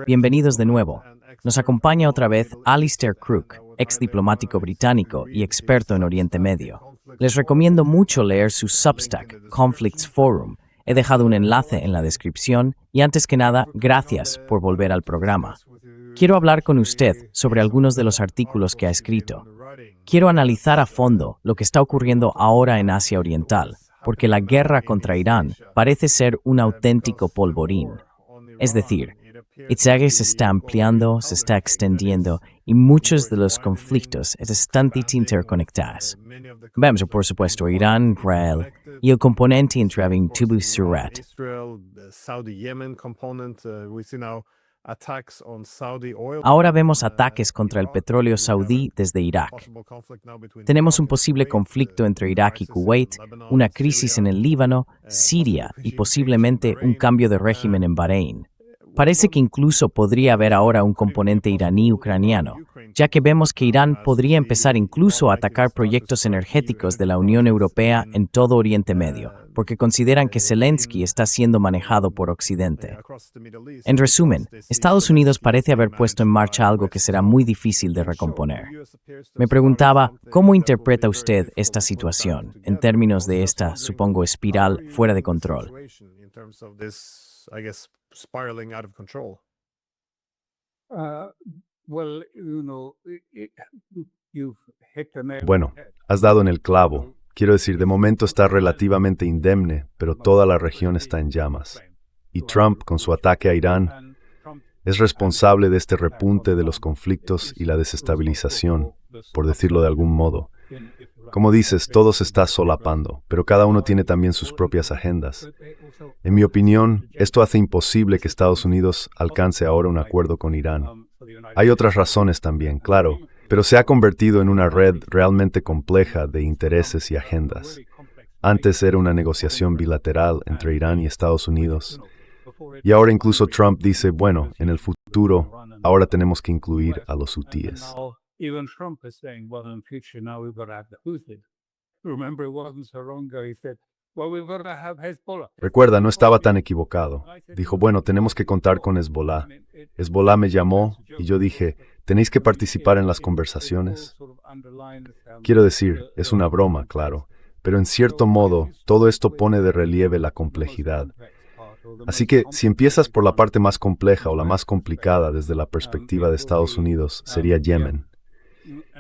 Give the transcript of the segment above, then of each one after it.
Bienvenidos de nuevo. Nos acompaña otra vez Alistair Crook, ex diplomático británico y experto en Oriente Medio. Les recomiendo mucho leer su Substack, Conflicts Forum. He dejado un enlace en la descripción y antes que nada, gracias por volver al programa. Quiero hablar con usted sobre algunos de los artículos que ha escrito. Quiero analizar a fondo lo que está ocurriendo ahora en Asia Oriental, porque la guerra contra Irán parece ser un auténtico polvorín. Es decir, Itzhak se está ampliando, se está extendiendo y muchos de los conflictos están interconectados. Vemos, por supuesto, Irán, Israel y el componente entre Abu Surat. Ahora vemos ataques contra el petróleo saudí desde Irak. Tenemos un posible conflicto entre Irak y Kuwait, una crisis en el Líbano, Siria y posiblemente un cambio de régimen en Bahrein. Parece que incluso podría haber ahora un componente iraní-ucraniano, ya que vemos que Irán podría empezar incluso a atacar proyectos energéticos de la Unión Europea en todo Oriente Medio, porque consideran que Zelensky está siendo manejado por Occidente. En resumen, Estados Unidos parece haber puesto en marcha algo que será muy difícil de recomponer. Me preguntaba, ¿cómo interpreta usted esta situación en términos de esta, supongo, espiral fuera de control? Spiraling out of control. Bueno, has dado en el clavo. Quiero decir, de momento está relativamente indemne, pero toda la región está en llamas. Y Trump, con su ataque a Irán, es responsable de este repunte de los conflictos y la desestabilización, por decirlo de algún modo. Como dices, todo se está solapando, pero cada uno tiene también sus propias agendas. En mi opinión, esto hace imposible que Estados Unidos alcance ahora un acuerdo con Irán. Hay otras razones también, claro, pero se ha convertido en una red realmente compleja de intereses y agendas. Antes era una negociación bilateral entre Irán y Estados Unidos, y ahora incluso Trump dice, bueno, en el futuro, ahora tenemos que incluir a los hutíes. Even Trump is saying, well, in future now we've got to have the Houthis. Remember, it wasn't so long ago he said, well, we've got to have Hezbollah. Recuerda, no estaba tan equivocado. Dijo, bueno, tenemos que contar con Hezbollah. Hezbollah me llamó y yo dije, ¿tenéis que participar en las conversaciones? Quiero decir, es una broma, claro, pero en cierto modo, todo esto pone de relieve la complejidad. Así que, si empiezas por la parte más compleja o la más complicada desde la perspectiva de Estados Unidos, sería Yemen.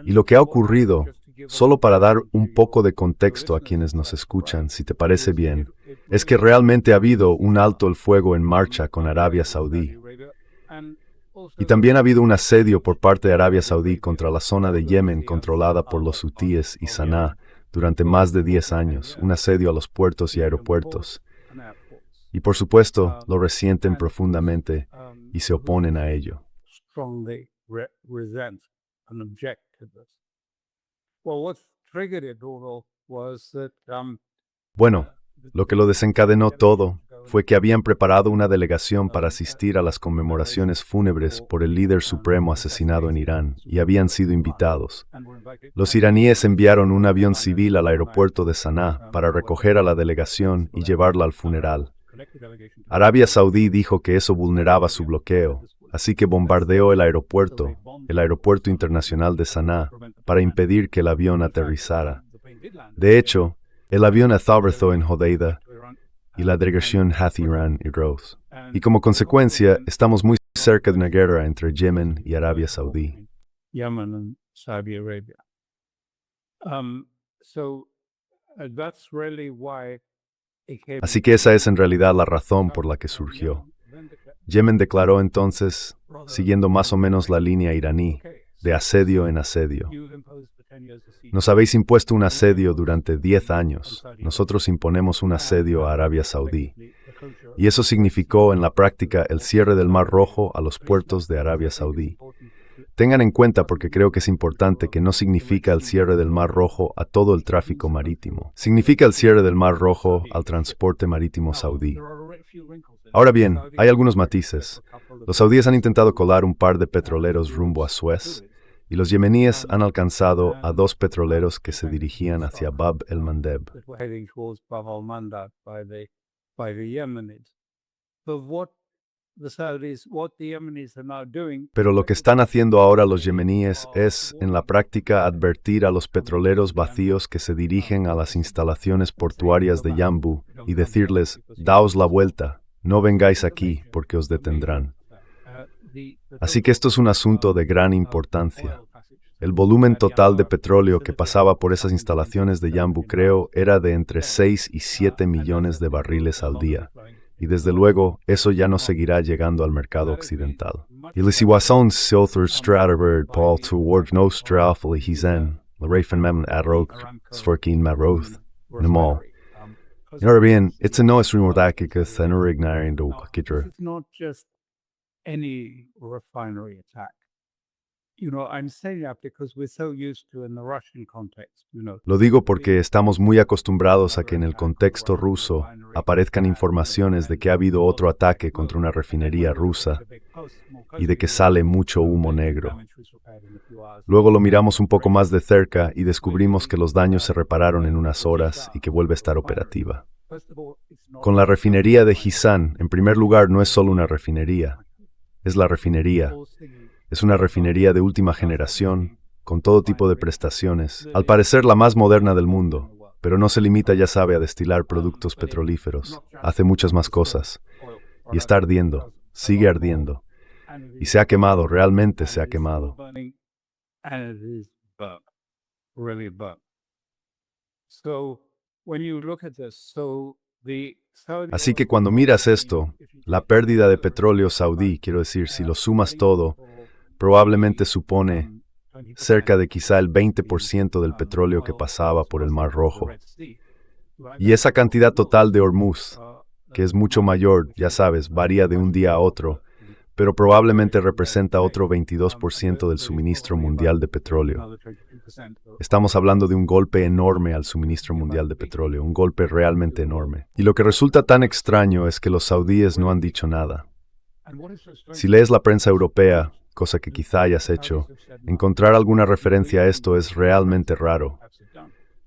Y lo que ha ocurrido, solo para dar un poco de contexto a quienes nos escuchan, si te parece bien, es que realmente ha habido un alto el fuego en marcha con Arabia Saudí. Y también ha habido un asedio por parte de Arabia Saudí contra la zona de Yemen controlada por los hutíes y Sanaa durante más de 10 años, un asedio a los puertos y aeropuertos. Y por supuesto, lo resienten profundamente y se oponen a ello. Bueno, lo que lo desencadenó todo fue que habían preparado una delegación para asistir a las conmemoraciones fúnebres por el líder supremo asesinado en Irán y habían sido invitados. Los iraníes enviaron un avión civil al aeropuerto de Sanaa para recoger a la delegación y llevarla al funeral. Arabia Saudí dijo que eso vulneraba su bloqueo, así que bombardeó el aeropuerto internacional de Sanaa, para impedir que el avión aterrizara. De hecho, el avión aterrizó en Hodeida y la delegación hacia Irán y Rose. Y como consecuencia, estamos muy cerca de una guerra entre Yemen y Arabia Saudí. Así que esa es en realidad la razón por la que surgió. Yemen declaró entonces, siguiendo más o menos la línea iraní, de asedio en asedio. Nos habéis impuesto un asedio durante 10 años. Nosotros imponemos un asedio a Arabia Saudí. Y eso significó en la práctica el cierre del Mar Rojo a los puertos de Arabia Saudí. Tengan en cuenta, porque creo que es importante, que no significa el cierre del Mar Rojo a todo el tráfico marítimo. Significa el cierre del Mar Rojo al transporte marítimo saudí. Ahora bien, hay algunos matices. Los saudíes han intentado colar un par de petroleros rumbo a Suez, y los yemeníes han alcanzado a 2 petroleros que se dirigían hacia Bab el-Mandeb. But what the Saudis, what the Yemenis are now doing, Pero lo que están haciendo ahora los yemeníes es, en la práctica, advertir a los petroleros vacíos que se dirigen a las instalaciones portuarias de Yanbu y decirles, daos la vuelta, no vengáis aquí porque os detendrán. Así que esto es un asunto de gran importancia. El volumen total de petróleo que pasaba por esas instalaciones de Yanbu, creo, era de entre 6 y 7 millones de barriles al día. Y desde luego, eso ya no seguirá llegando al mercado occidental. Y les iguason silver straterbird Paul toward no strafel hizen, la reifen mem adrock, sforkin maroth, nemol. Y ahora bien, it's a no es rumordake que tener ignorando pakitra. it's not just any refinery attack. I'm saying that because we're so used to in the Russian context, Lo digo porque estamos muy acostumbrados a que en el contexto ruso aparezcan informaciones de que ha habido otro ataque contra una refinería rusa y de que sale mucho humo negro. Luego lo miramos un poco más de cerca y descubrimos que los daños se repararon en unas horas y que vuelve a estar operativa. Con la refinería de Jizan, en primer lugar, no es solo una refinería, es la refinería. Es una refinería de última generación, con todo tipo de prestaciones, al parecer la más moderna del mundo, pero no se limita, ya sabe, a destilar productos petrolíferos. Hace muchas más cosas. Y está ardiendo, sigue ardiendo. Y se ha quemado, realmente se ha quemado. And it is burnt, really burnt. So when you look at this, Así que cuando miras esto, la pérdida de petróleo saudí, quiero decir, si lo sumas todo, probablemente supone cerca de quizá el 20% del petróleo que pasaba por el Mar Rojo. Y esa cantidad total de Hormuz, que es mucho mayor, ya sabes, varía de un día a otro, pero probablemente representa otro 22% del suministro mundial de petróleo. Estamos hablando de un golpe enorme al suministro mundial de petróleo, un golpe realmente enorme. Y lo que resulta tan extraño es que los saudíes no han dicho nada. Si lees la prensa europea, cosa que quizá hayas hecho, encontrar alguna referencia a esto es realmente raro.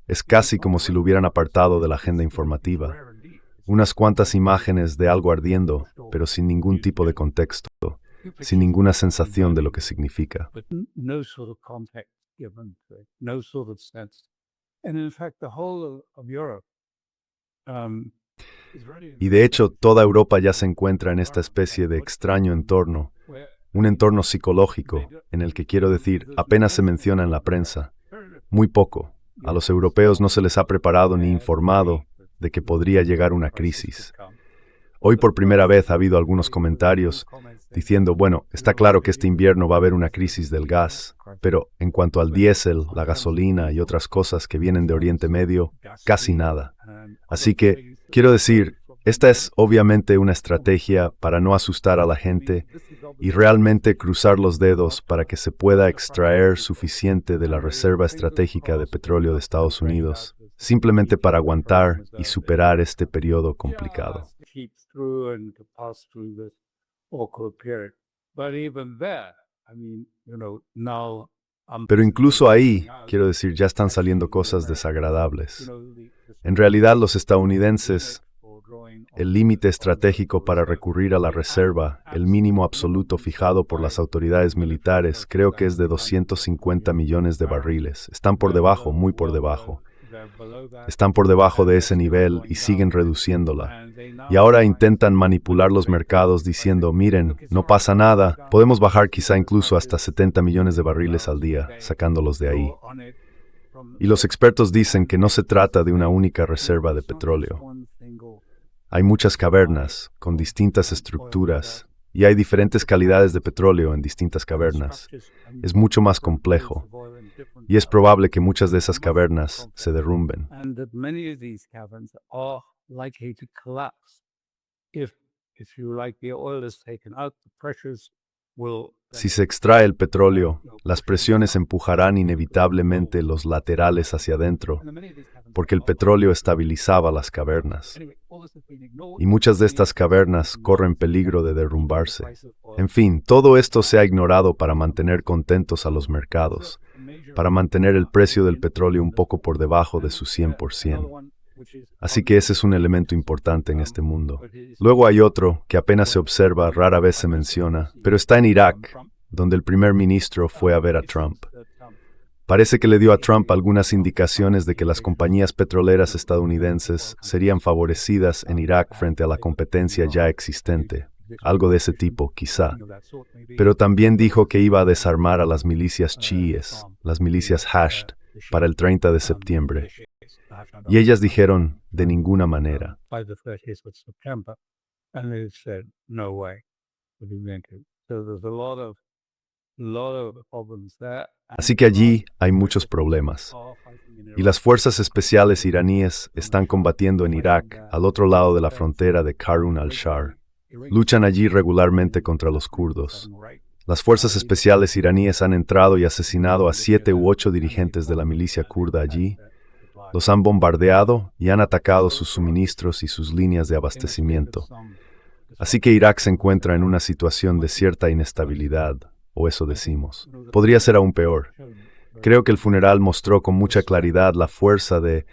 Es casi como si lo hubieran apartado de la agenda informativa. Unas cuantas imágenes de algo ardiendo, pero sin ningún tipo de contexto, sin ninguna sensación de lo que significa. no sort of context given to it, no sort of sense. And in fact, the whole of Europe is really Y de hecho, toda Europa ya se encuentra en esta especie de extraño entorno, un entorno psicológico, en el que, quiero decir, apenas se menciona en la prensa. Muy poco. A los europeos no se les ha preparado ni informado de que podría llegar una crisis. Hoy por primera vez ha habido algunos comentarios diciendo, bueno, está claro que este invierno va a haber una crisis del gas, pero en cuanto al diésel, la gasolina y otras cosas que vienen de Oriente Medio, casi nada. Así que, quiero decir, esta es obviamente una estrategia para no asustar a la gente y realmente cruzar los dedos para que se pueda extraer suficiente de la reserva estratégica de petróleo de Estados Unidos, simplemente para aguantar y superar este periodo complicado. keep through and to pass through this awkward period. But even there, now Pero incluso ahí, quiero decir, ya están saliendo cosas desagradables. En realidad, los estadounidenses, el límite estratégico para recurrir a la reserva, el mínimo absoluto fijado por las autoridades militares, creo que es de 250 millones de barriles. Están por debajo, muy por debajo. Están por debajo de ese nivel y siguen reduciéndola. Y ahora intentan manipular los mercados diciendo, miren, no pasa nada, podemos bajar quizá incluso hasta 70 millones de barriles al día, sacándolos de ahí. Y los expertos dicen que no se trata de una única reserva de petróleo. Hay muchas cavernas con distintas estructuras y hay diferentes calidades de petróleo en distintas cavernas. Es mucho más complejo y es probable que muchas de esas cavernas se derrumben. and that many of these caverns are likely to collapse if you like, the oil is taken out, the pressures will. Si se extrae el petróleo, las presiones empujarán inevitablemente los laterales hacia adentro, porque el petróleo estabilizaba las cavernas. Y muchas de estas cavernas corren peligro de derrumbarse. En fin, todo esto se ha ignorado para mantener contentos a los mercados, para mantener el precio del petróleo un poco por debajo de su 100%. Así que ese es un elemento importante en este mundo. Luego hay otro que apenas se observa, rara vez se menciona, pero está en Irak, donde el primer ministro fue a ver a Trump. Parece que le dio a Trump algunas indicaciones de que las compañías petroleras estadounidenses serían favorecidas en Irak frente a la competencia ya existente. Algo de ese tipo, quizá. Pero también dijo que iba a desarmar a las milicias chiíes, las milicias Hashed, para el 30 de septiembre. Y ellas dijeron, de ninguna manera. Así que allí hay muchos problemas. Y las fuerzas especiales iraníes están combatiendo en Irak, al otro lado de la frontera de Qarun al-Shar. Luchan allí regularmente contra los kurdos. Las fuerzas especiales iraníes han entrado y asesinado a 7 u 8 dirigentes de la milicia kurda allí. Los han bombardeado y han atacado sus suministros y sus líneas de abastecimiento. Así que Irak se encuentra en una situación de cierta inestabilidad, o eso decimos. Podría ser aún peor. Creo que el funeral mostró con mucha claridad la fuerza de...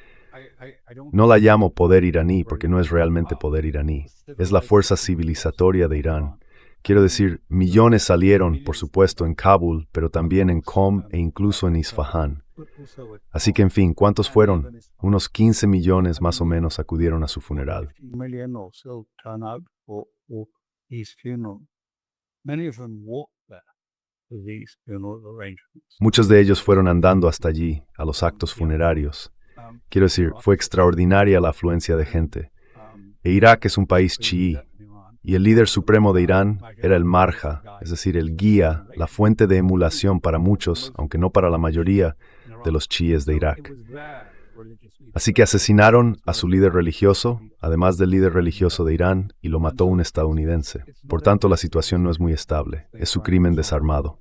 No la llamo poder iraní porque no es realmente poder iraní. Es la fuerza civilizatoria de Irán. Quiero decir, millones salieron, por supuesto, en Kabul, pero también en Qom e incluso en Isfahán. Así que, en fin, ¿cuántos fueron? Unos 15 millones más o menos acudieron a su funeral. Muchos de ellos fueron andando hasta allí, a los actos funerarios. Quiero decir, fue extraordinaria la afluencia de gente. E Irak es un país chií, y el líder supremo de Irán era el marja, es decir, el guía, la fuente de emulación para muchos, aunque no para la mayoría, de los chiíes de Irak. Así que asesinaron a su líder religioso, además del líder religioso de Irán, y lo mató un estadounidense. Por tanto, la situación no es muy estable. Es su crimen desarmado.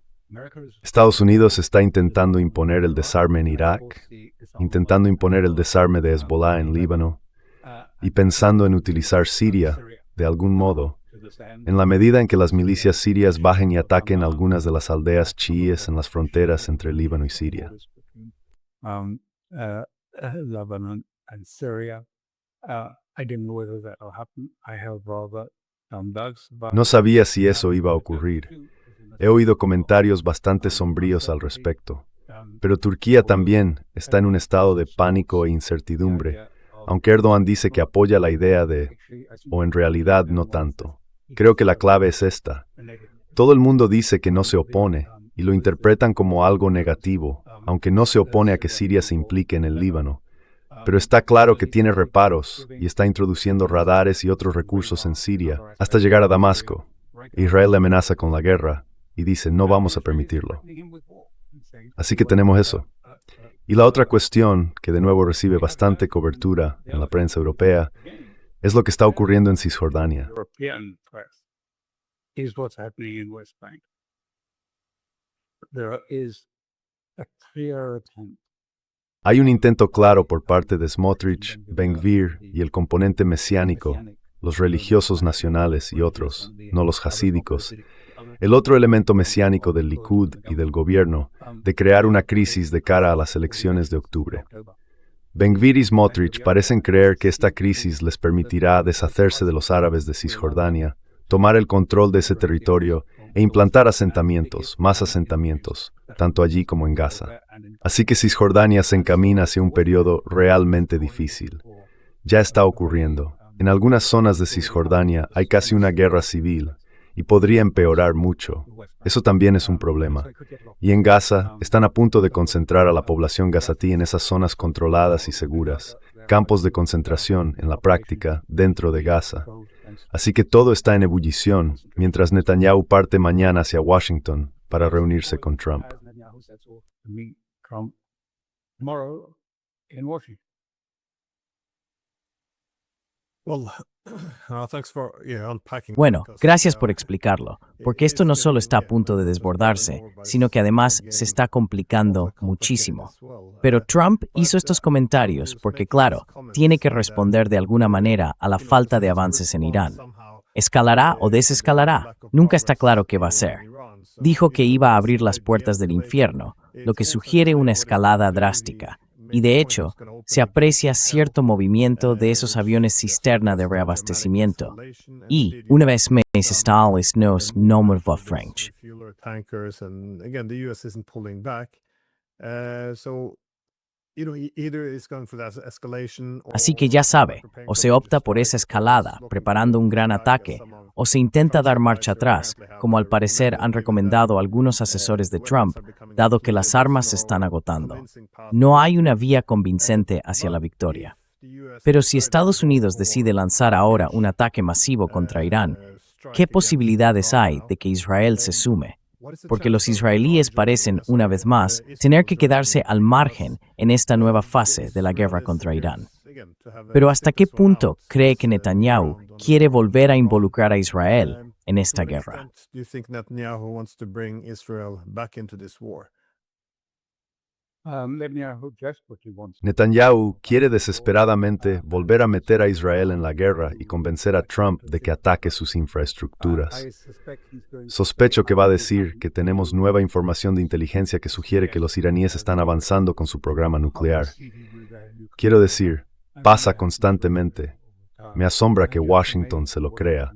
Estados Unidos está intentando imponer el desarme en Irak, intentando imponer el desarme de Hezbollah en Líbano, y pensando en utilizar Siria, de algún modo, en la medida en que las milicias sirias bajen y ataquen algunas de las aldeas chiíes en las fronteras entre Líbano y Siria. No sabía si eso iba a ocurrir. He oído comentarios bastante sombríos al respecto. Pero Turquía también está en un estado de pánico e incertidumbre, aunque Erdogan dice que apoya la idea de, o en realidad no tanto. Creo que la clave es esta. Todo el mundo dice que no se opone, y lo interpretan como algo negativo, aunque no se opone a que Siria se implique en el Líbano. Pero está claro que tiene reparos, y está introduciendo radares y otros recursos en Siria, hasta llegar a Damasco. Israel le amenaza con la guerra, y dice, no vamos a permitirlo. Así que tenemos eso. Y la otra cuestión, que de nuevo recibe bastante cobertura en la prensa europea, es lo que está ocurriendo en Cisjordania. Hay un intento claro por parte de Smotrich, Ben-Gvir y el componente mesiánico, los religiosos nacionales y otros, no los hasídicos, el otro elemento mesiánico del Likud y del gobierno, de crear una crisis de cara a las elecciones de octubre. Ben-Gvir y Smotrich parecen creer que esta crisis les permitirá deshacerse de los árabes de Cisjordania, tomar el control de ese territorio e implantar asentamientos, más asentamientos, tanto allí como en Gaza. Así que Cisjordania se encamina hacia un periodo realmente difícil. Ya está ocurriendo. En algunas zonas de Cisjordania hay casi una guerra civil, y podría empeorar mucho. Eso también es un problema. Y en Gaza están a punto de concentrar a la población gazatí en esas zonas controladas y seguras, campos de concentración, en la práctica, dentro de Gaza. Así que todo está en ebullición, mientras Netanyahu parte mañana hacia Washington para reunirse con Trump. Bueno, gracias por explicarlo, porque esto no solo está a punto de desbordarse, sino que además se está complicando muchísimo. Pero Trump hizo estos comentarios porque, claro, tiene que responder de alguna manera a la falta de avances en Irán. ¿Escalará o desescalará? Nunca está claro qué va a hacer. Dijo que iba a abrir las puertas del infierno, lo que sugiere una escalada drástica. y de hecho, se aprecia cierto movimiento de esos aviones cisterna de reabastecimiento. Y, una vez más, Estados Unidos no me va French. Tankers, and again, the U.S. isn't pulling back. So, either it's going for that escalation, Así que ya sabe, o se opta por esa escalada, preparando un gran ataque, o se intenta dar marcha atrás, como al parecer han recomendado algunos asesores de Trump, dado que las armas se están agotando. No hay una vía convincente hacia la victoria. Pero si Estados Unidos decide lanzar ahora un ataque masivo contra Irán, ¿qué posibilidades hay de que Israel se sume? Porque los israelíes parecen, una vez más, tener que quedarse al margen en esta nueva fase de la guerra contra Irán. Pero ¿hasta qué punto cree que Netanyahu quiere volver a involucrar a Israel en esta guerra? Netanyahu quiere desesperadamente volver a meter a Israel en la guerra y convencer a Trump de que ataque sus infraestructuras. Sospecho que va a decir que tenemos nueva información de inteligencia que sugiere que los iraníes están avanzando con su programa nuclear. Quiero decir, pasa constantemente. Me asombra que Washington se lo crea.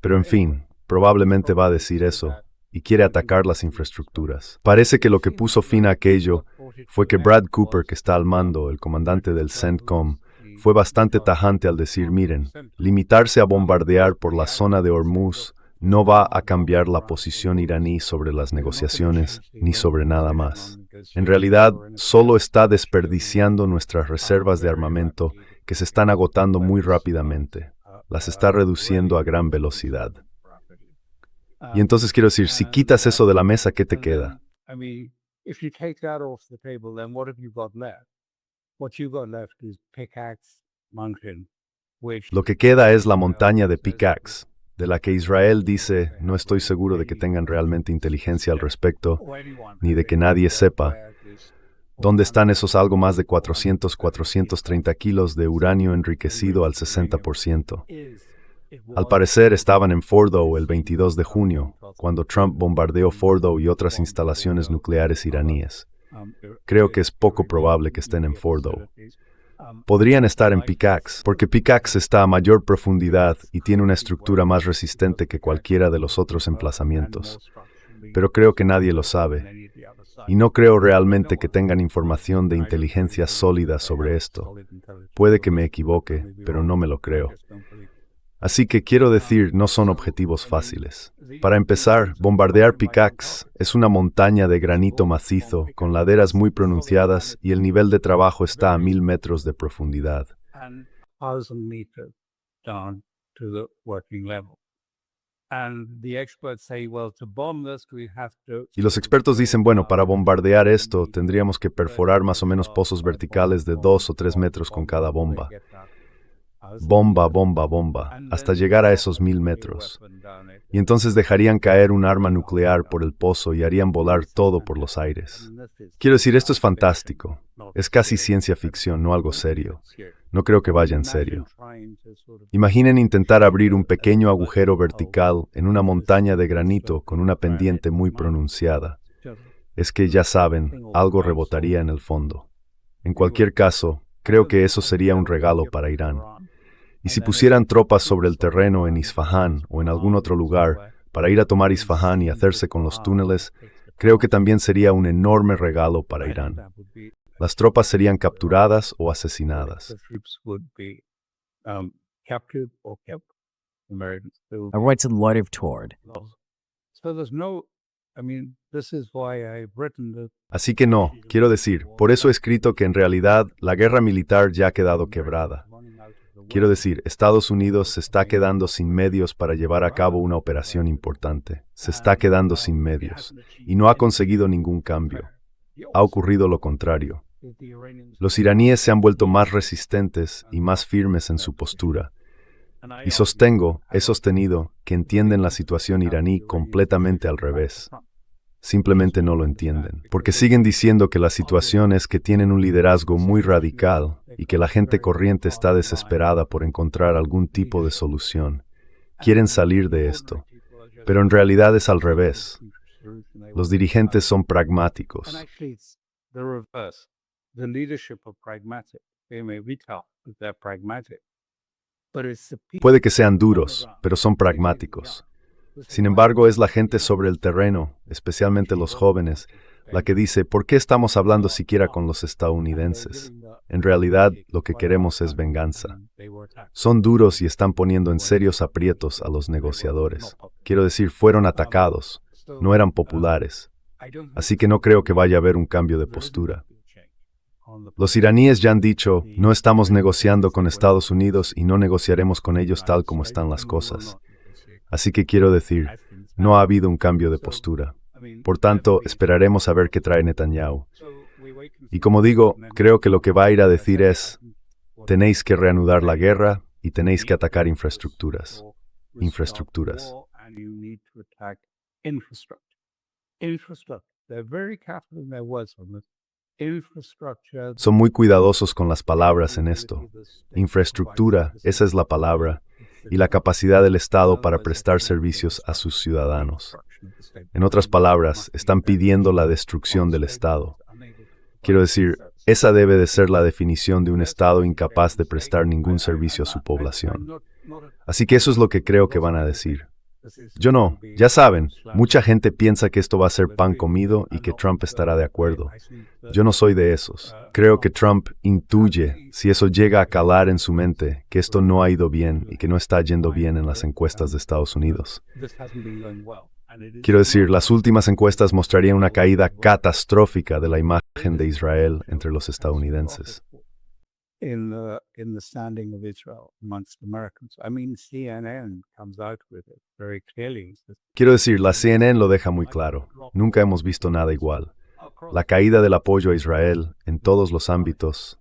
Pero en fin, probablemente va a decir eso y quiere atacar las infraestructuras. Parece que lo que puso fin a aquello fue que Brad Cooper, que está al mando, el comandante del CENTCOM, fue bastante tajante al decir, miren, limitarse a bombardear por la zona de Hormuz no va a cambiar la posición iraní sobre las negociaciones ni sobre nada más. En realidad, solo está desperdiciando nuestras reservas de armamento que se están agotando muy rápidamente. Las está reduciendo a gran velocidad. Y entonces quiero decir, si quitas eso de la mesa, ¿qué te queda? Lo que queda es la montaña de Pickaxe, de la que Israel dice, no estoy seguro de que tengan realmente inteligencia al respecto, ni de que nadie sepa, dónde están esos algo más de 430 kilos de uranio enriquecido al 60%. Al parecer estaban en Fordow el 22 de junio, cuando Trump bombardeó Fordow y otras instalaciones nucleares iraníes. Creo que es poco probable que estén en Fordow. Podrían estar en Pickaxe, porque Pickaxe está a mayor profundidad y tiene una estructura más resistente que cualquiera de los otros emplazamientos. Pero creo que nadie lo sabe. Y no creo realmente que tengan información de inteligencia sólida sobre esto. Puede que me equivoque, pero no me lo creo. Así que quiero decir, no son objetivos fáciles. Para empezar, bombardear Pickaxe es una montaña de granito macizo con laderas muy pronunciadas y el nivel de trabajo está a 1000 metros de profundidad. Y los expertos dicen, bueno, para bombardear esto tendríamos que perforar más o menos pozos verticales de 2 o 3 metros con cada bomba. Bomba, bomba, bomba, hasta llegar a esos 1000 metros. Y entonces dejarían caer un arma nuclear por el pozo y harían volar todo por los aires. Quiero decir, esto es fantástico. Es casi ciencia ficción, no algo serio. No creo que vaya en serio. Imaginen intentar abrir un pequeño agujero vertical en una montaña de granito con una pendiente muy pronunciada. Es que, ya saben, algo rebotaría en el fondo. En cualquier caso, creo que eso sería un regalo para Irán. Y si pusieran tropas sobre el terreno en Isfahán o en algún otro lugar para ir a tomar Isfahán y hacerse con los túneles, creo que también sería un enorme regalo para Irán. Las tropas serían capturadas o asesinadas. Así que no, quiero decir, por eso he escrito que en realidad la guerra militar ya ha quedado quebrada. Quiero decir, Estados Unidos se está quedando sin medios para llevar a cabo una operación importante. Se está quedando sin medios. Y no ha conseguido ningún cambio. Ha ocurrido lo contrario. Los iraníes se han vuelto más resistentes y más firmes en su postura. Y he sostenido, que entienden la situación iraní completamente al revés. Simplemente no lo entienden, porque siguen diciendo que la situación es que tienen un liderazgo muy radical y que la gente corriente está desesperada por encontrar algún tipo de solución. Quieren salir de esto, pero en realidad es al revés. Los dirigentes son pragmáticos. the leadership are pragmatic. They may be tough, but they're pragmatic. But it's the people Puede que sean on the duros, ground. pero son They take it pragmáticos. down. Who say, Sin "Why embargo, don't es la you gente do sobre el what terreno, especialmente los jóvenes, la que dice, ¿por qué estamos hablando siquiera con los estadounidenses? En realidad, lo que queremos es venganza. Son duros y están poniendo en serios aprietos a los negociadores. Quiero decir, fueron atacados, no eran populares. Así que no creo que vaya a haber un cambio de postura. Los iraníes ya han dicho, no estamos negociando con Estados Unidos y no negociaremos con ellos tal como están las cosas. Así que quiero decir, no ha habido un cambio de postura. Por tanto, esperaremos a ver qué trae Netanyahu. Y como digo, creo que lo que va a ir a decir es, tenéis que reanudar la guerra y tenéis que atacar infraestructuras. Infraestructuras. Son muy cuidadosos con las palabras en esto. Infraestructura, esa es la palabra, y la capacidad del Estado para prestar servicios a sus ciudadanos. En otras palabras, están pidiendo la destrucción del Estado. Quiero decir, esa debe de ser la definición de un Estado incapaz de prestar ningún servicio a su población. Así que eso es lo que creo que van a decir. Yo no, ya saben, mucha gente piensa que esto va a ser pan comido y que Trump estará de acuerdo. Yo no soy de esos. Creo que Trump intuye, si eso llega a calar en su mente, que esto no ha ido bien y que no está yendo bien en las encuestas de Estados Unidos. Quiero decir, las últimas encuestas mostrarían una caída catastrófica de la imagen de Israel entre los estadounidenses. In the standing of Israel amongst Americans. I mean, CNN comes out with it very clearly. Quiero decir, la CNN lo deja muy claro. Nunca hemos visto nada igual. La caída del apoyo a Israel en todos los ámbitos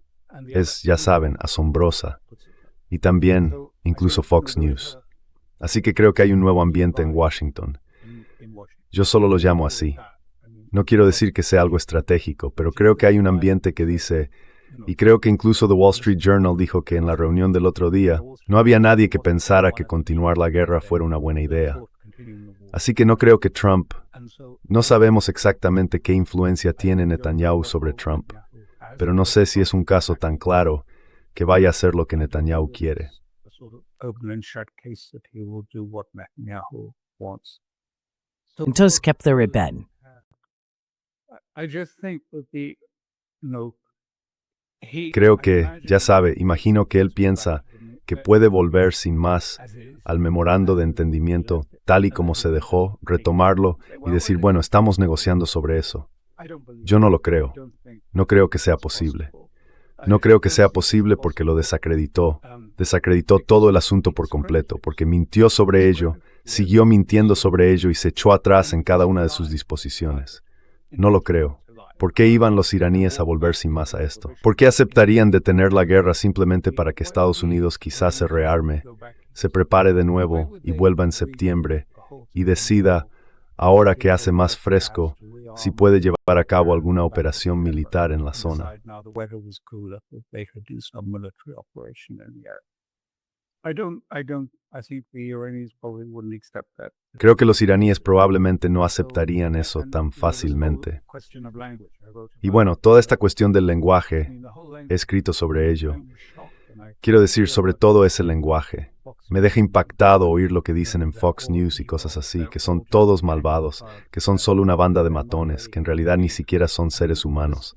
es, ya saben, asombrosa. Y también, incluso Fox News. Así que creo que hay un nuevo ambiente en Washington. Yo solo lo llamo así. No quiero decir que sea algo estratégico, pero creo que hay un ambiente que dice... Y creo que incluso The Wall Street Journal dijo que en la reunión del otro día no había nadie que pensara que continuar la guerra fuera una buena idea. Así que no creo que Trump... No sabemos exactamente qué influencia tiene Netanyahu sobre Trump, pero no sé si es un caso tan claro que vaya a hacer lo que Netanyahu quiere. Entonces, ¿qué puede Ben? Creo que, ya sabe, imagino que él piensa que puede volver sin más al memorando de entendimiento, tal y como se dejó, retomarlo y decir, bueno, estamos negociando sobre eso. Yo no lo creo. No creo que sea posible. No creo que sea posible porque lo desacreditó. Desacreditó todo el asunto por completo, porque mintió sobre ello, siguió mintiendo sobre ello y se echó atrás en cada una de sus disposiciones. No lo creo. ¿Por qué iban los iraníes a volver sin más a esto? ¿Por qué aceptarían detener la guerra simplemente para que Estados Unidos quizás se rearme, se prepare de nuevo y vuelva en septiembre y decida, ahora que hace más fresco, si puede llevar a cabo alguna operación militar en la zona? Creo que los iraníes probablemente no aceptarían eso tan fácilmente. Y bueno, toda esta cuestión del lenguaje, he escrito sobre ello. Quiero decir, sobre todo ese lenguaje. Me deja impactado oír lo que dicen en Fox News y cosas así, que son todos malvados, que son solo una banda de matones, que en realidad ni siquiera son seres humanos.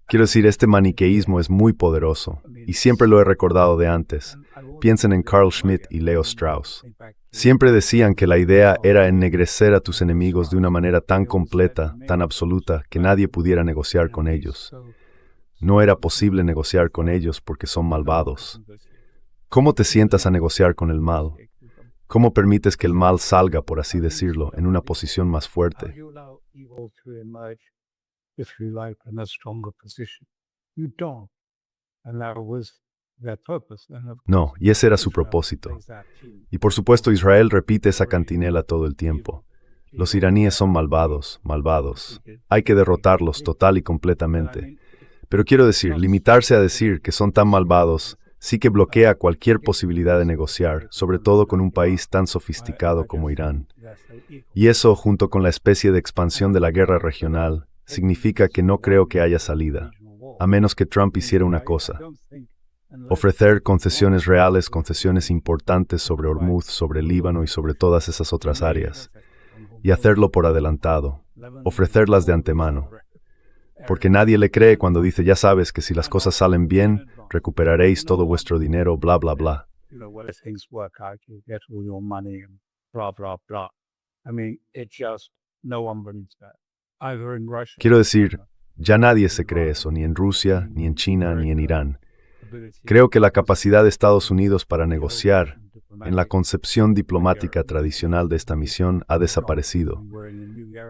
Quiero decir, este maniqueísmo es muy poderoso, y siempre lo he recordado de antes. Piensen en Carl Schmitt y Leo Strauss. Siempre decían que la idea era ennegrecer a tus enemigos de una manera tan completa, tan absoluta, que nadie pudiera negociar con ellos. No era posible negociar con ellos porque son malvados. ¿Cómo te sientas a negociar con el mal? ¿Cómo permites que el mal salga, por así decirlo, en una posición más fuerte? No, y ese era su propósito. Y por supuesto Israel repite esa cantinela todo el tiempo. Los iraníes son malvados, malvados. Hay que derrotarlos total y completamente. Pero quiero decir, limitarse a decir que son tan malvados sí que bloquea cualquier posibilidad de negociar, sobre todo con un país tan sofisticado como Irán. Y eso, junto con la especie de expansión de la guerra regional, significa que no creo que haya salida. a menos que Trump hiciera una cosa: ofrecer concesiones reales, concesiones importantes sobre Hormuz, sobre Líbano y sobre todas esas otras áreas, y hacerlo por adelantado, ofrecerlas de antemano. Porque nadie le cree cuando dice, ya sabes que si las cosas salen bien, recuperaréis todo vuestro dinero, bla, bla, bla. Quiero decir, ya nadie se cree eso, ni en Rusia, ni en China, ni en Irán. Creo que la capacidad de Estados Unidos para negociar, en la concepción diplomática tradicional de esta misión, ha desaparecido.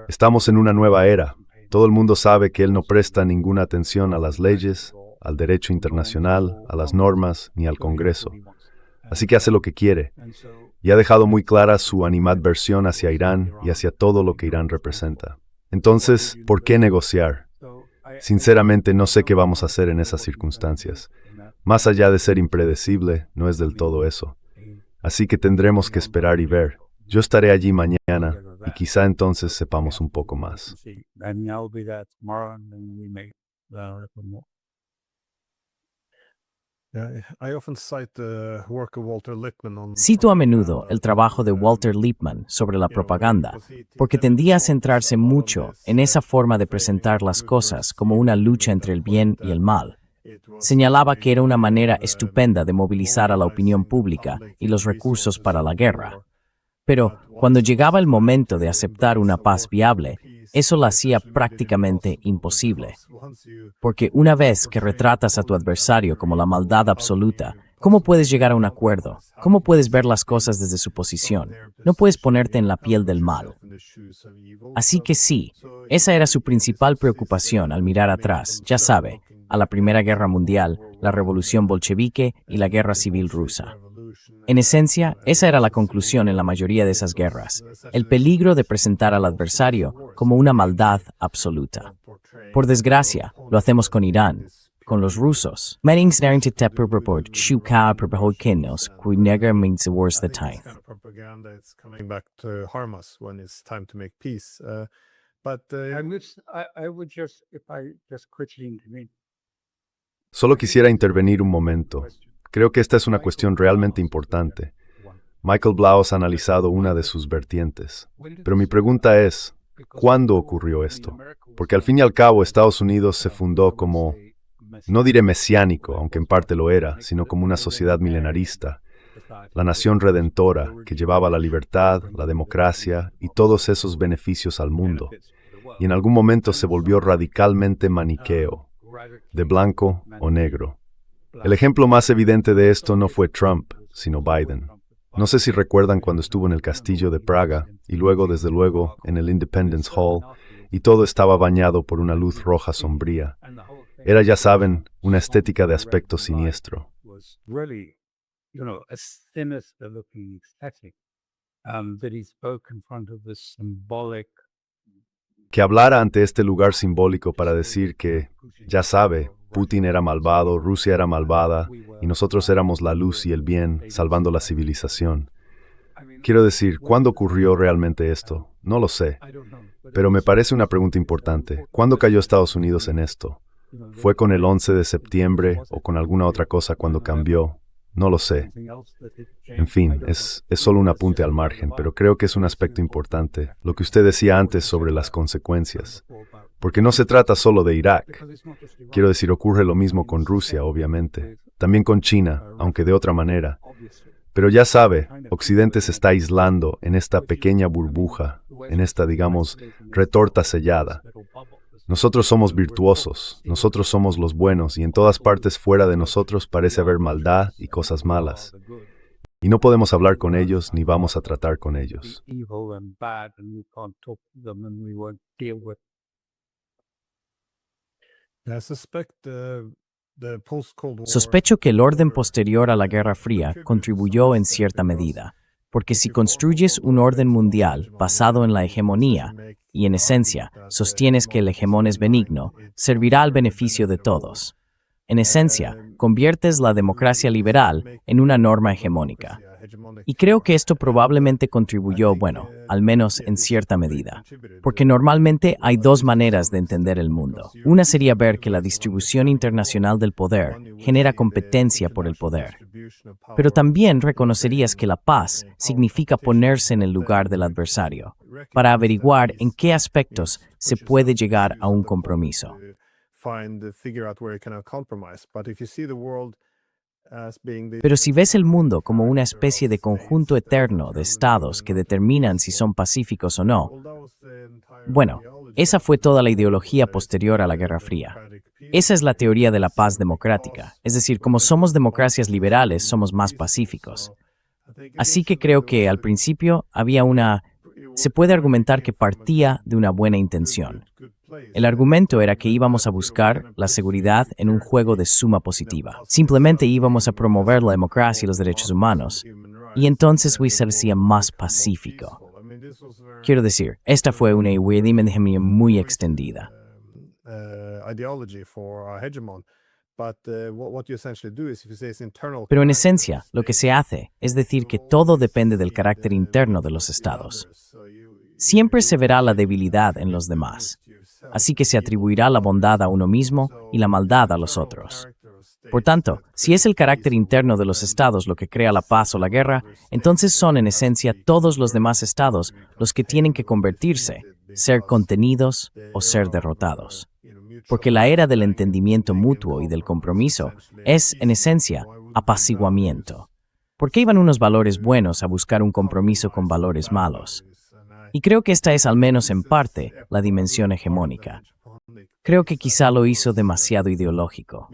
Estamos en una nueva era. Todo el mundo sabe que él no presta ninguna atención a las leyes, al derecho internacional, a las normas, ni al Congreso. Así que hace lo que quiere. Y ha dejado muy clara su animadversión hacia Irán y hacia todo lo que Irán representa. Entonces, ¿por qué negociar? Sinceramente, no sé qué vamos a hacer en esas circunstancias. Más allá de ser impredecible, no es del todo eso. Así que tendremos que esperar y ver. Yo estaré allí mañana y quizá entonces sepamos un poco más. Cito a menudo el trabajo de Walter Lippmann sobre la propaganda, porque tendía a centrarse mucho en esa forma de presentar las cosas como una lucha entre el bien y el mal. Señalaba que era una manera estupenda de movilizar a la opinión pública y los recursos para la guerra. Pero cuando llegaba el momento de aceptar una paz viable, eso la hacía prácticamente imposible. Porque una vez que retratas a tu adversario como la maldad absoluta, ¿cómo puedes llegar a un acuerdo? ¿Cómo puedes ver las cosas desde su posición? No puedes ponerte en la piel del mal. Así que sí, esa era su principal preocupación al mirar atrás, ya sabe, a la Primera Guerra Mundial, la Revolución Bolchevique y la Guerra Civil Rusa. En esencia, esa era la conclusión en la mayoría de esas guerras, el peligro de presentar al adversario como una maldad absoluta. Por desgracia, lo hacemos con Irán, con los rusos. Solo quisiera intervenir un momento. Creo que esta es una cuestión realmente importante. Michael Blaus ha analizado una de sus vertientes. Pero mi pregunta es, ¿cuándo ocurrió esto? Porque al fin y al cabo Estados Unidos se fundó como, no diré mesiánico, aunque en parte lo era, sino como una sociedad milenarista, la nación redentora que llevaba la libertad, la democracia y todos esos beneficios al mundo. Y en algún momento se volvió radicalmente maniqueo, de blanco o negro. El ejemplo más evidente de esto no fue Trump, sino Biden. No sé si recuerdan cuando estuvo en el castillo de Praga y luego, desde luego, en el Independence Hall, y todo estaba bañado por una luz roja sombría. Era, ya saben, una estética de aspecto siniestro. Que hablara ante este lugar simbólico para decir que, ya sabe, Putin era malvado, Rusia era malvada, y nosotros éramos la luz y el bien, salvando la civilización. Quiero decir, ¿cuándo ocurrió realmente esto? No lo sé. Pero me parece una pregunta importante. ¿Cuándo cayó Estados Unidos en esto? ¿Fue con el 11 de septiembre o con alguna otra cosa cuando cambió? No lo sé. En fin, es solo un apunte al margen, pero creo que es un aspecto importante, lo que usted decía antes sobre las consecuencias. Porque no se trata solo de Irak. Quiero decir, ocurre lo mismo con Rusia, obviamente. También con China, aunque de otra manera. Pero ya sabe, Occidente se está aislando en esta pequeña burbuja, en esta, digamos, retorta sellada. Nosotros somos virtuosos, nosotros somos los buenos, y en todas partes fuera de nosotros parece haber maldad y cosas malas. Y no podemos hablar con ellos, ni vamos a tratar con ellos. Sospecho que el orden posterior a la Guerra Fría contribuyó en cierta medida, porque si construyes un orden mundial basado en la hegemonía, y en esencia sostienes que el hegemón es benigno, servirá al beneficio de todos. En esencia, conviertes la democracia liberal en una norma hegemónica. Y creo que esto probablemente contribuyó, bueno, al menos en cierta medida. Porque normalmente hay dos maneras de entender el mundo. Una sería ver que la distribución internacional del poder genera competencia por el poder. Pero también reconocerías que la paz significa ponerse en el lugar del adversario, para averiguar en qué aspectos se puede llegar a un compromiso. Pero si ves el mundo como una especie de conjunto eterno de estados que determinan si son pacíficos o no, bueno, esa fue toda la ideología posterior a la Guerra Fría. Esa es la teoría de la paz democrática, es decir, como somos democracias liberales, somos más pacíficos. Así que creo que al principio se puede argumentar que partía de una buena intención. El argumento era que íbamos a buscar la seguridad en un juego de suma positiva. Simplemente íbamos a promover la democracia y los derechos humanos, y entonces se hacía más pacífico. Quiero decir, esta fue una ideología muy extendida. Pero en esencia, lo que se hace es decir que todo depende del carácter interno de los estados. Siempre se verá la debilidad en los demás, así que se atribuirá la bondad a uno mismo y la maldad a los otros. Por tanto, si es el carácter interno de los estados lo que crea la paz o la guerra, entonces son en esencia todos los demás estados los que tienen que convertirse, ser contenidos o ser derrotados. Porque la era del entendimiento mutuo y del compromiso es, en esencia, apaciguamiento. ¿Por qué iban unos valores buenos a buscar un compromiso con valores malos? Y creo que esta es al menos en parte la dimensión hegemónica. Creo que quizá lo hizo demasiado ideológico.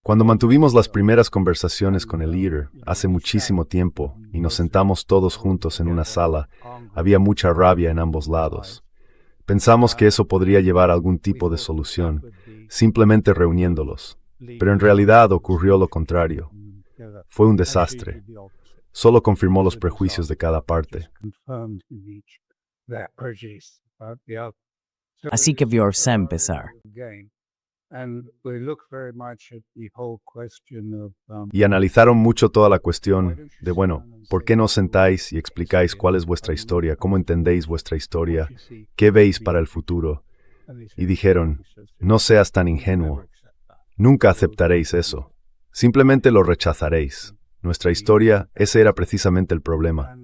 Cuando mantuvimos las primeras conversaciones con el líder, hace muchísimo tiempo, y nos sentamos todos juntos en una sala, había mucha rabia en ambos lados. Pensamos que eso podría llevar a algún tipo de solución, simplemente reuniéndolos. Pero en realidad ocurrió lo contrario. Fue un desastre. Solo confirmó los prejuicios de cada parte. Así que vio a empezar. Y analizaron mucho toda la cuestión de, bueno, ¿por qué no os sentáis y explicáis cuál es vuestra historia? ¿Cómo entendéis vuestra historia? ¿Qué veis para el futuro? Y dijeron, no seas tan ingenuo. Nunca aceptaréis eso. Simplemente lo rechazaréis. Nuestra historia, ese era precisamente el problema.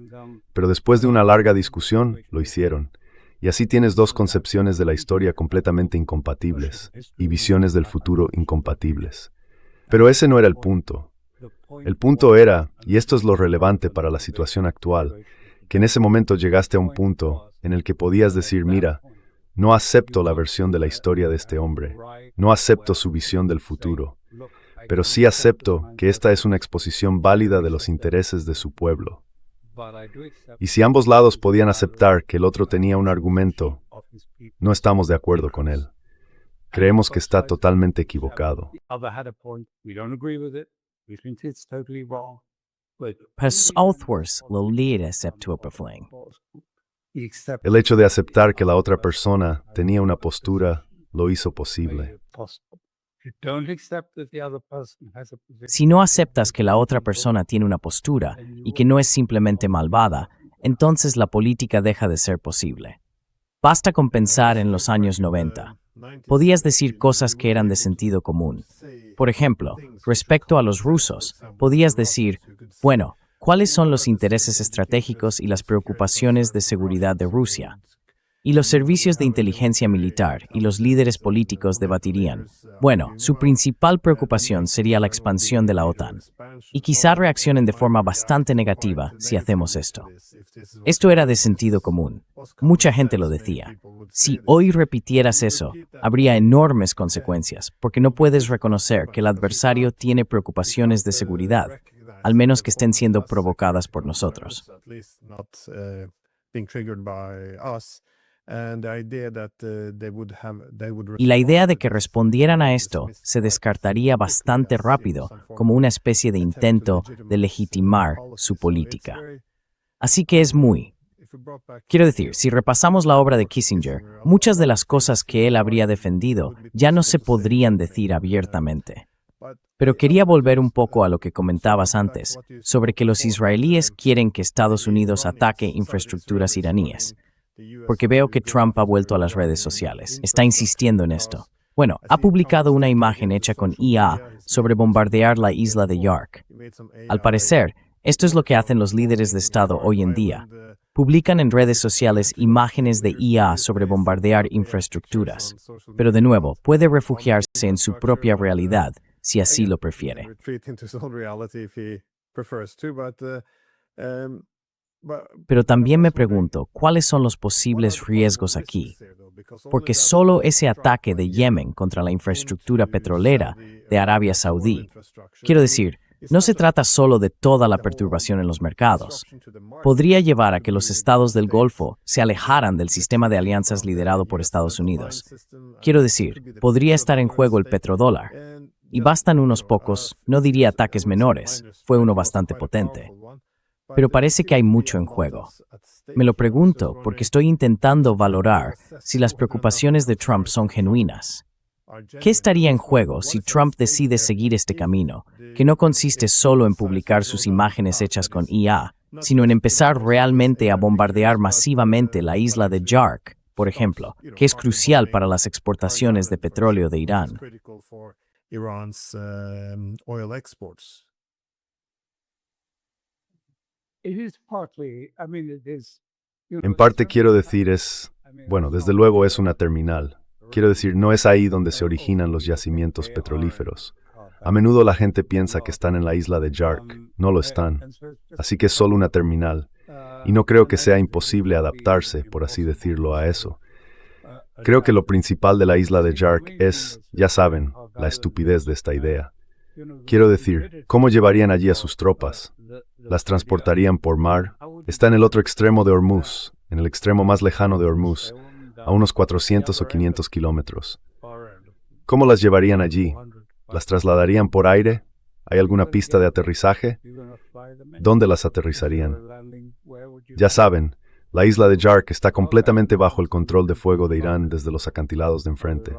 Pero después de una larga discusión, lo hicieron. Y así tienes dos concepciones de la historia completamente incompatibles y visiones del futuro incompatibles. Pero ese no era el punto. El punto era, y esto es lo relevante para la situación actual, que en ese momento llegaste a un punto en el que podías decir, mira, no acepto la versión de la historia de este hombre, no acepto su visión del futuro, pero sí acepto que esta es una exposición válida de los intereses de su pueblo. Y si ambos lados podían aceptar que el otro tenía un argumento, no estamos de acuerdo con él. Creemos que está totalmente equivocado. El hecho de aceptar que la otra persona tenía una postura lo hizo posible. Si no aceptas que la otra persona tiene una postura y que no es simplemente malvada, entonces la política deja de ser posible. Basta con pensar en los años 90. Podías decir cosas que eran de sentido común. Por ejemplo, respecto a los rusos, podías decir, bueno, ¿cuáles son los intereses estratégicos y las preocupaciones de seguridad de Rusia? Y los servicios de inteligencia militar y los líderes políticos debatirían, bueno, su principal preocupación sería la expansión de la OTAN. Y quizá reaccionen de forma bastante negativa si hacemos esto. Esto era de sentido común. Mucha gente lo decía. Si hoy repitieras eso, habría enormes consecuencias, porque no puedes reconocer que el adversario tiene preocupaciones de seguridad, al menos que estén siendo provocadas por nosotros. Y la idea de que respondieran a esto se descartaría bastante rápido como una especie de intento de legitimar su política. Así que es muy, Quiero decir, si repasamos la obra de Kissinger, muchas de las cosas que él habría defendido ya no se podrían decir abiertamente. Pero quería volver un poco a lo que comentabas antes, sobre que los israelíes quieren que Estados Unidos ataque infraestructuras iraníes, porque veo que Trump ha vuelto a las redes sociales, está insistiendo en esto. Bueno, ha publicado una imagen hecha con IA sobre bombardear la isla de Yark. Al parecer, esto es lo que hacen los líderes de Estado hoy en día. Publican en redes sociales imágenes de IA sobre bombardear infraestructuras. Pero de nuevo, puede refugiarse en su propia realidad, si así lo prefiere. Pero también me pregunto, ¿cuáles son los posibles riesgos aquí? Porque solo ese ataque de Yemen contra la infraestructura petrolera de Arabia Saudí, quiero decir, no se trata solo de toda la perturbación en los mercados. Podría llevar a que los estados del Golfo se alejaran del sistema de alianzas liderado por Estados Unidos. Quiero decir, podría estar en juego el petrodólar. Y bastan unos pocos, no diría ataques menores, fue uno bastante potente. Pero parece que hay mucho en juego. Me lo pregunto porque estoy intentando valorar si las preocupaciones de Trump son genuinas. ¿Qué estaría en juego si Trump decide seguir este camino, que no consiste solo en publicar sus imágenes hechas con IA, sino en empezar realmente a bombardear masivamente la isla de Yark, por ejemplo, que es crucial para las exportaciones de petróleo de Irán? En parte quiero decir bueno, desde luego es una terminal. Quiero decir, no es ahí donde se originan los yacimientos petrolíferos. A menudo la gente piensa que están en la isla de Yark. No lo están. Así que es solo una terminal. Y no creo que sea imposible adaptarse, por así decirlo, a eso. Creo que lo principal de la isla de Yark es, ya saben, la estupidez de esta idea. Quiero decir, ¿cómo llevarían allí a sus tropas? ¿Las transportarían por mar? Está en el otro extremo de Hormuz, en el extremo más lejano de Hormuz, a unos 400 o 500 kilómetros. ¿Cómo las llevarían allí? ¿Las trasladarían por aire? ¿Hay alguna pista de aterrizaje? ¿Dónde las aterrizarían? Ya saben, la isla de Yark está completamente bajo el control de fuego de Irán desde los acantilados de enfrente.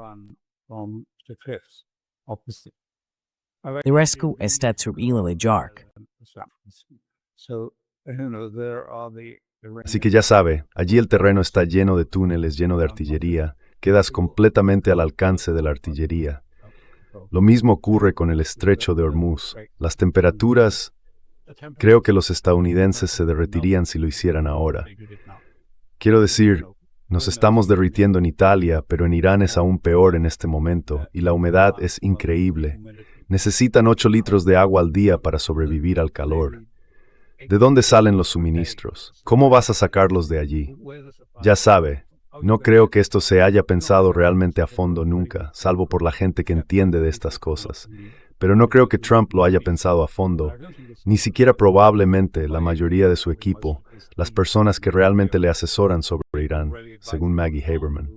Irescu está sur isla de Yark. Así que ya sabe, allí el terreno está lleno de túneles, lleno de artillería, quedas completamente al alcance de la artillería. Lo mismo ocurre con el estrecho de Hormuz. Las temperaturas, creo que los estadounidenses se derretirían si lo hicieran ahora. Quiero decir, nos estamos derritiendo en Italia, pero en Irán es aún peor en este momento, y la humedad es increíble. Necesitan 8 litros de agua al día para sobrevivir al calor. ¿De dónde salen los suministros? ¿Cómo vas a sacarlos de allí? Ya sabe, no creo que esto se haya pensado realmente a fondo nunca, salvo por la gente que entiende de estas cosas. Pero no creo que Trump lo haya pensado a fondo, ni siquiera probablemente la mayoría de su equipo, las personas que realmente le asesoran sobre Irán, según Maggie Haberman.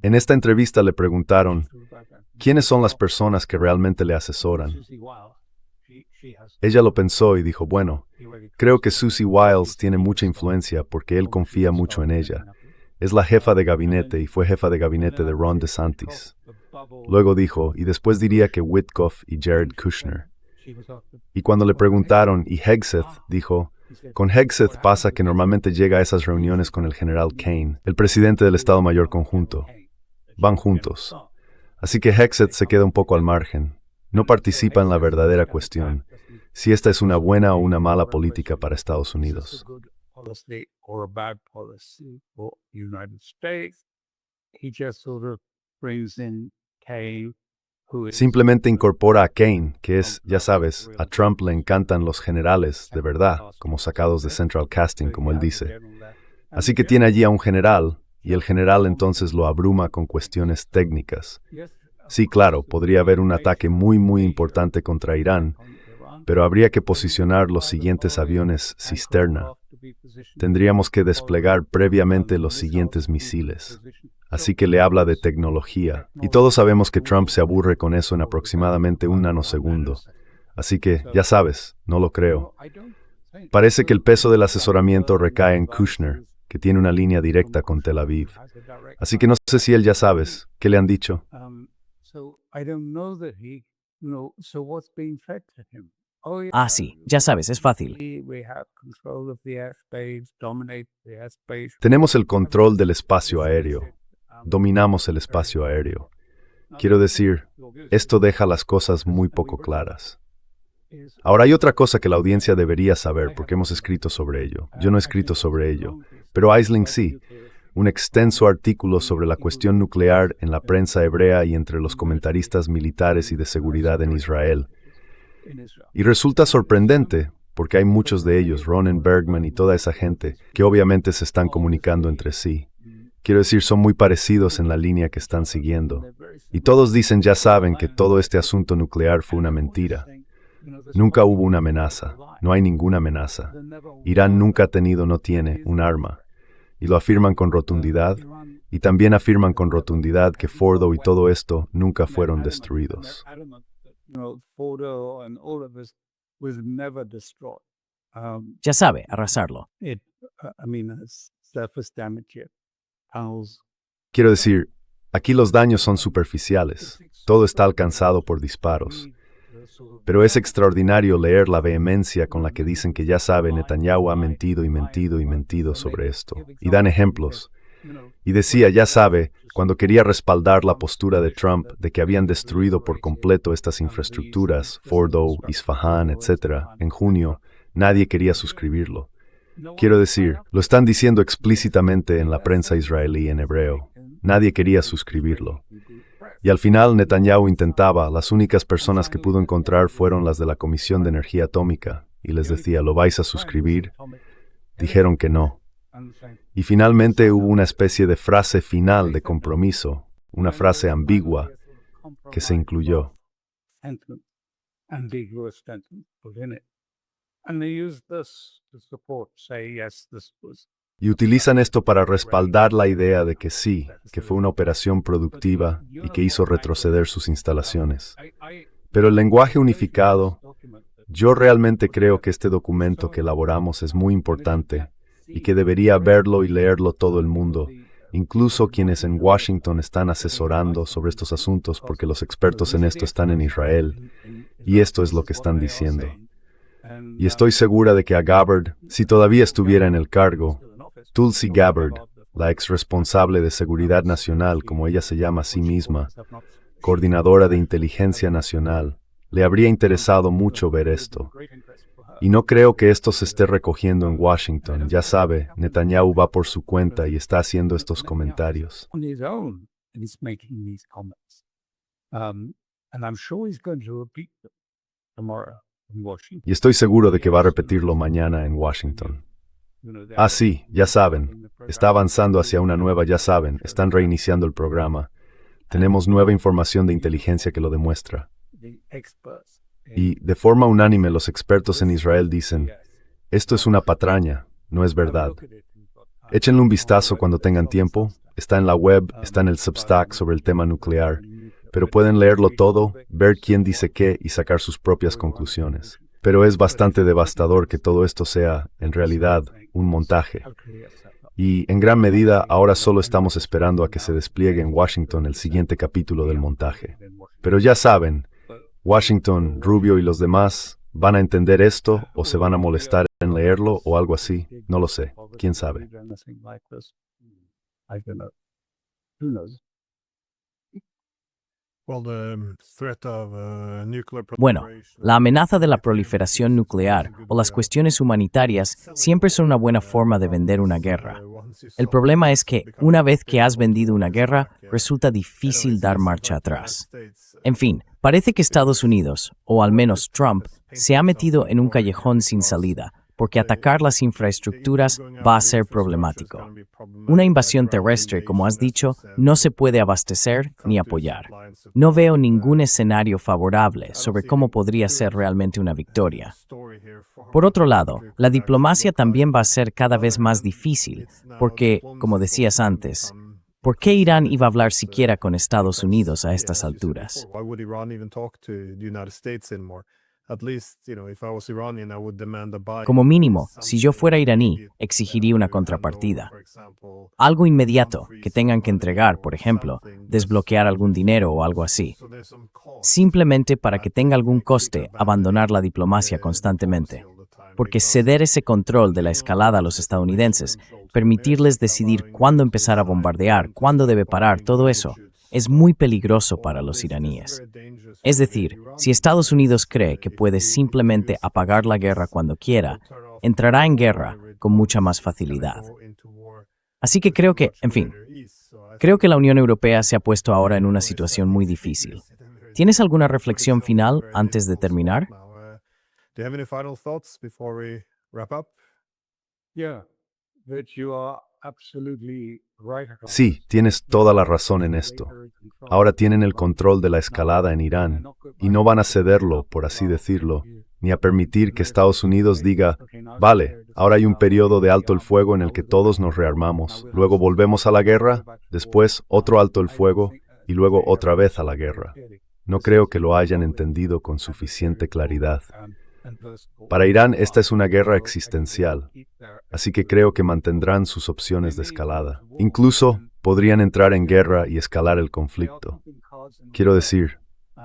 En esta entrevista le preguntaron, ¿quiénes son las personas que realmente le asesoran? Ella lo pensó y dijo, bueno, creo que Susie Wiles tiene mucha influencia porque él confía mucho en ella. Es la jefa de gabinete y fue jefa de gabinete de Ron DeSantis. Luego dijo, y después diría que Witkoff y Jared Kushner. Y cuando le preguntaron, ¿y Hegseth? Dijo, con Hegseth pasa que normalmente llega a esas reuniones con el general Kane, el presidente del Estado Mayor Conjunto. Van juntos. Así que Hegseth se queda un poco al margen. No participa en la verdadera cuestión, si esta es una buena o una mala política para Estados Unidos. Simplemente incorpora a Kane, que es, ya sabes, a Trump le encantan los generales, de verdad, como sacados de Central Casting, como él dice. Así que tiene allí a un general, y el general entonces lo abruma con cuestiones técnicas. Sí, claro, podría haber un ataque muy importante contra Irán, pero habría que posicionar los siguientes aviones cisterna. Tendríamos que desplegar previamente los siguientes misiles. así que le habla de tecnología. Y todos sabemos que Trump se aburre con eso en aproximadamente un nanosegundo. Así que, ya sabes, no lo creo. Parece que el peso del asesoramiento recae en Kushner, que tiene una línea directa con Tel Aviv. Así que no sé si él ya sabes. ¿Qué le han dicho? Ah, sí, ya sabes, es fácil. Tenemos el control del espacio aéreo. Dominamos el espacio aéreo. Quiero decir, esto deja las cosas muy poco claras. Ahora hay otra cosa que la audiencia debería saber porque hemos escrito sobre ello. Yo no he escrito sobre ello, pero Aisling sí. Un extenso artículo sobre la cuestión nuclear en la prensa hebrea y entre los comentaristas militares y de seguridad en Israel. Y resulta sorprendente, porque hay muchos de ellos, Ronen Bergman y toda esa gente, que obviamente se están comunicando entre sí. Quiero decir, son muy parecidos en la línea que están siguiendo. Y todos dicen, ya saben, que todo este asunto nuclear fue una mentira. Nunca hubo una amenaza, no hay ninguna amenaza. Irán nunca ha tenido, no tiene, un arma. Y lo afirman con rotundidad, y también afirman con rotundidad que Fordo y todo esto nunca fueron destruidos. Ya sabe, arrasarlo. Quiero decir, aquí los daños son superficiales, todo está alcanzado por disparos. Pero es extraordinario leer la vehemencia con la que dicen que ya sabe, Netanyahu ha mentido y mentido y mentido sobre esto. Y dan ejemplos. Y decía, ya sabe, cuando quería respaldar la postura de Trump de que habían destruido por completo estas infraestructuras, Fordo, Isfahan, etc., en junio, nadie quería suscribirlo. Quiero decir, lo están diciendo explícitamente en la prensa israelí en hebreo. Nadie quería suscribirlo. Y al final Netanyahu intentaba, las únicas personas que pudo encontrar fueron las de la Comisión de Energía Atómica, y les decía, ¿lo vais a suscribir? Dijeron que no. Y finalmente hubo una especie de frase final de compromiso, una frase ambigua, que se incluyó. Y utilizan esto para respaldar la idea de que sí, que fue una operación productiva y que hizo retroceder sus instalaciones. Pero el lenguaje unificado, yo realmente creo que este documento que elaboramos es muy importante y que debería verlo y leerlo todo el mundo, incluso quienes en Washington están asesorando sobre estos asuntos porque los expertos en esto están en Israel, y esto es lo que están diciendo. Y estoy segura de que a Gabbard, si todavía estuviera en el cargo, Tulsi Gabbard, la ex responsable de Seguridad Nacional, como ella se llama a sí misma, coordinadora de Inteligencia Nacional, le habría interesado mucho ver esto. Y no creo que esto se esté recogiendo en Washington. Ya sabe, Netanyahu va por su cuenta y está haciendo estos comentarios. Y estoy seguro de que va a repetirlo mañana en Washington. Ah, sí, ya saben, está avanzando hacia una nueva, ya saben, están reiniciando el programa. Tenemos nueva información de inteligencia que lo demuestra. Y, de forma unánime, los expertos en Israel dicen, esto es una patraña, no es verdad. Échenle un vistazo cuando tengan tiempo, está en la web, está en el Substack sobre el tema nuclear, pero pueden leerlo todo, ver quién dice qué y sacar sus propias conclusiones. Pero es bastante devastador que todo esto sea, en realidad, un montaje. Y, en gran medida, ahora solo estamos esperando a que se despliegue en Washington el siguiente capítulo del montaje. Pero ya saben, Washington, Rubio y los demás van a entender esto o se van a molestar en leerlo o algo así. No lo sé. ¿Quién sabe? Bueno, la amenaza de la proliferación nuclear o las cuestiones humanitarias siempre son una buena forma de vender una guerra. El problema es que, una vez que has vendido una guerra, resulta difícil dar marcha atrás. En fin, parece que Estados Unidos, o al menos Trump, se ha metido en un callejón sin salida, porque atacar las infraestructuras va a ser problemático. Una invasión terrestre, como has dicho, no se puede abastecer ni apoyar. No veo ningún escenario favorable sobre cómo podría ser realmente una victoria. Por otro lado, la diplomacia también va a ser cada vez más difícil, porque, como decías antes, ¿Por qué Irán iba a hablar siquiera con Estados Unidos a estas alturas? Why would Iran even talk to the United States anymore? At least, if I was Iranian, I would demand a buy. Como mínimo, si yo fuera iraní, exigiría una contrapartida. Algo inmediato que tengan que entregar, por ejemplo, desbloquear algún dinero o algo así. Simplemente para que tenga algún coste abandonar la diplomacia constantemente. Porque ceder ese control de la escalada a los estadounidenses, permitirles decidir cuándo empezar a bombardear, cuándo debe parar, todo eso, es muy peligroso para los iraníes. Es decir, si Estados Unidos cree que puede simplemente apagar la guerra cuando quiera, entrará en guerra con mucha más facilidad. Así que creo que, en fin, creo que la Unión Europea se ha puesto ahora en una situación muy difícil. ¿Tienes alguna reflexión final antes de terminar? Do you have any final thoughts before we wrap up? Yeah, that you are absolutely right. Sí, tienes toda la razón en esto. Ahora tienen el control de la escalada en Irán y no van a cederlo, por así decirlo, ni a permitir que Estados Unidos diga, vale, ahora hay un periodo de alto el fuego en el que todos nos rearmamos, luego volvemos a la guerra, después otro alto el fuego y luego otra vez a la guerra. No creo que lo hayan entendido con suficiente claridad. Para Irán esta es una guerra existencial, así que creo que mantendrán sus opciones de escalada. Incluso podrían entrar en guerra y escalar el conflicto. Quiero decir,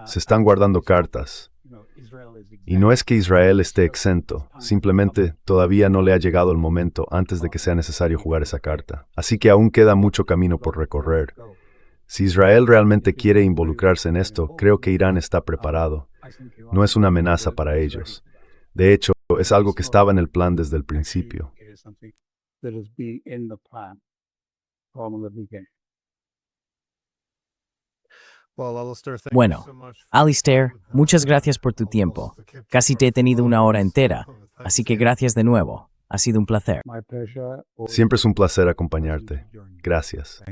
se están guardando cartas. Y no es que Israel esté exento, simplemente todavía no le ha llegado el momento antes de que sea necesario jugar esa carta. Así que aún queda mucho camino por recorrer. Si Israel realmente quiere involucrarse en esto, creo que Irán está preparado. No es una amenaza para ellos. De hecho, es algo que estaba en el plan desde el principio. Bueno, Alistair, muchas gracias por tu tiempo. Casi te he tenido una hora entera, así que gracias de nuevo. Ha sido un placer. Siempre es un placer acompañarte. Gracias.